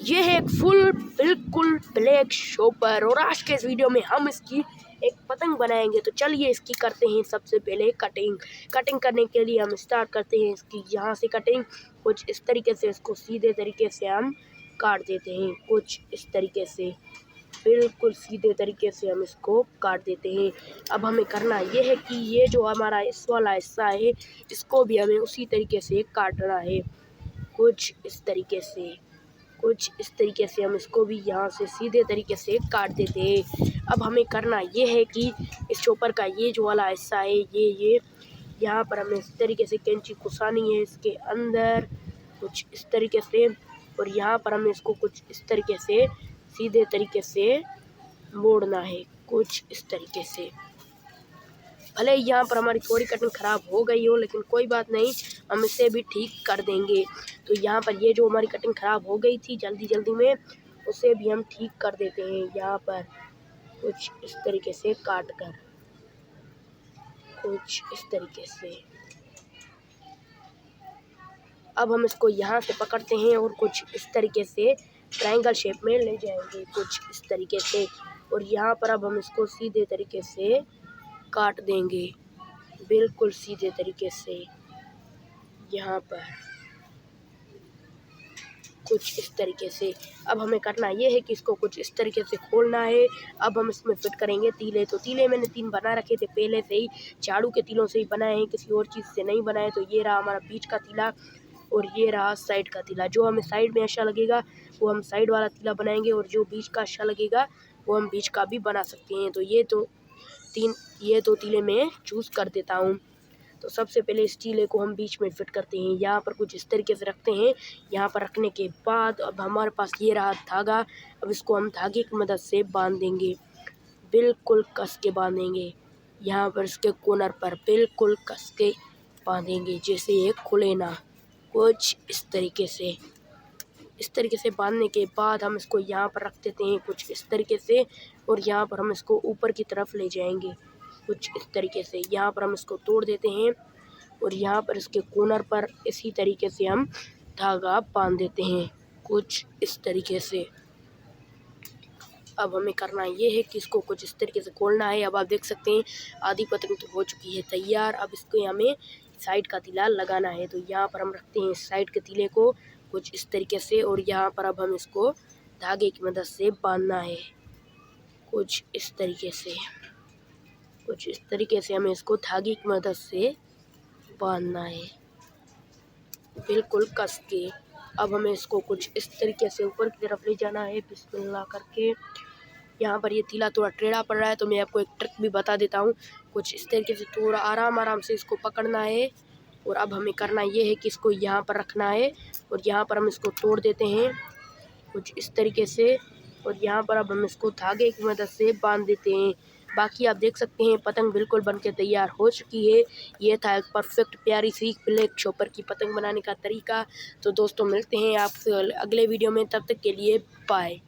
ये है एक फुल बिल्कुल ब्लैक शॉपर और आज के इस वीडियो में हम इसकी एक पतंग बनाएंगे। तो चलिए इसकी करते हैं सबसे पहले कटिंग करने के लिए हम स्टार्ट करते हैं इसकी यहाँ से कटिंग। कुछ इस तरीके से इसको सीधे तरीके से हम काट देते हैं, कुछ इस तरीके से बिल्कुल सीधे तरीके से हम इसको काट देते हैं। अब हमें करना ये है कि ये जो हमारा इस वाला हिस्सा है इसको भी हमें उसी तरीके से काटना है, कुछ इस तरीके से हम इसको भी यहाँ से सीधे तरीके से काट देते हैं। अब हमें करना ये है कि इस चॉपर का ये जो वाला हिस्सा है ये यहाँ पर हमें इस तरीके से कैंची घुसानी है इसके अंदर, कुछ इस तरीके से, और यहाँ पर हमें इसको कुछ इस तरीके से सीधे तरीके से मोड़ना है, कुछ इस तरीके से। भले यहाँ पर हमारी थोड़ी कटिंग ख़राब हो गई हो लेकिन कोई बात नहीं, हम इसे भी ठीक कर देंगे। तो यहाँ पर ये जो हमारी कटिंग ख़राब हो गई थी जल्दी में, उसे भी हम ठीक कर देते हैं। यहाँ पर कुछ इस तरीके से काट कर, कुछ इस तरीके से। अब हम इसको यहाँ से पकड़ते हैं और कुछ इस तरीके से ट्रायंगल शेप में ले जाएंगे, कुछ इस तरीके से। और यहाँ पर अब हम इसको सीधे तरीके से काट देंगे, बिल्कुल सीधे तरीके से। यहाँ पर कुछ इस तरीके से। अब हमें करना ये है कि इसको कुछ इस तरीके से खोलना है। अब हम इसमें फिट करेंगे तीले। तो तीले मैंने 3 बना रखे थे पहले से ही, झाड़ू के तीलों से ही बनाए हैं, किसी और चीज़ से नहीं बनाए। तो ये रहा हमारा बीच का तीला और ये रहा साइड का तीला। जो हमें साइड में अच्छा लगेगा वो हम साइड वाला तीला बनाएंगे, और जो बीच का अच्छा लगेगा वो हम बीच का भी बना सकते हैं। तो ये दो तीले मैं चूज़ कर देता हूँ। तो सबसे पहले इस तीले को हम बीच में फिट करते हैं, यहाँ पर कुछ इस तरीके से रखते हैं। यहाँ पर रखने के बाद अब हमारे पास ये रहा धागा। अब इसको हम धागे की मदद से बांध देंगे, बिल्कुल कस के बांधेंगे। यहाँ पर इसके कोनर पर बिल्कुल कस के बांधेंगे, जैसे ये खुले ना, कुछ इस तरीके से। इस तरीके से बांधने के बाद हम इसको यहाँ पर रख देते हैं, कुछ इस तरीके से। और यहाँ पर हम इसको ऊपर की तरफ ले जाएंगे, कुछ इस तरीके से। यहाँ पर हम इसको तोड़ देते हैं और यहाँ पर इसके कोनर पर इसी तरीके से हम धागा बांध देते हैं, कुछ इस तरीके से। अब हमें करना ये है कि इसको कुछ इस तरीके से खोलना है। अब आप देख सकते हैं आधी पतंग तो हो चुकी है तैयार। अब इसको हमें साइड का तीला लगाना है। तो यहाँ पर हम रखते हैं साइड के तीले को कुछ इस तरीके से, और यहाँ पर अब हम इसको धागे की मदद से बांधना है, कुछ इस तरीके से। कुछ इस तरीके से हमें इसको धागे की मदद से बांधना है, बिल्कुल कस के। अब हमें इसको कुछ इस तरीके से ऊपर की तरफ ले जाना है, बिस्मिल्लाह करके। यहाँ पर ये तीला थोड़ा टेढ़ा पड़ रहा है तो मैं आपको एक ट्रिक भी बता देता हूँ। कुछ इस तरीके से थोड़ा आराम से इसको पकड़ना है, और अब हमें करना ये है कि इसको यहाँ पर रखना है और यहाँ पर हम इसको तोड़ देते हैं, कुछ इस तरीके से। और यहाँ पर अब हम इसको धागे की मदद से बांध देते हैं। बाकी आप देख सकते हैं पतंग बिल्कुल बनके तैयार हो चुकी है। ये था एक परफेक्ट प्यारी सी ब्लैक शॉपर की पतंग बनाने का तरीका। तो दोस्तों मिलते हैं आपसे अगले वीडियो में, तब तक के लिए बाय।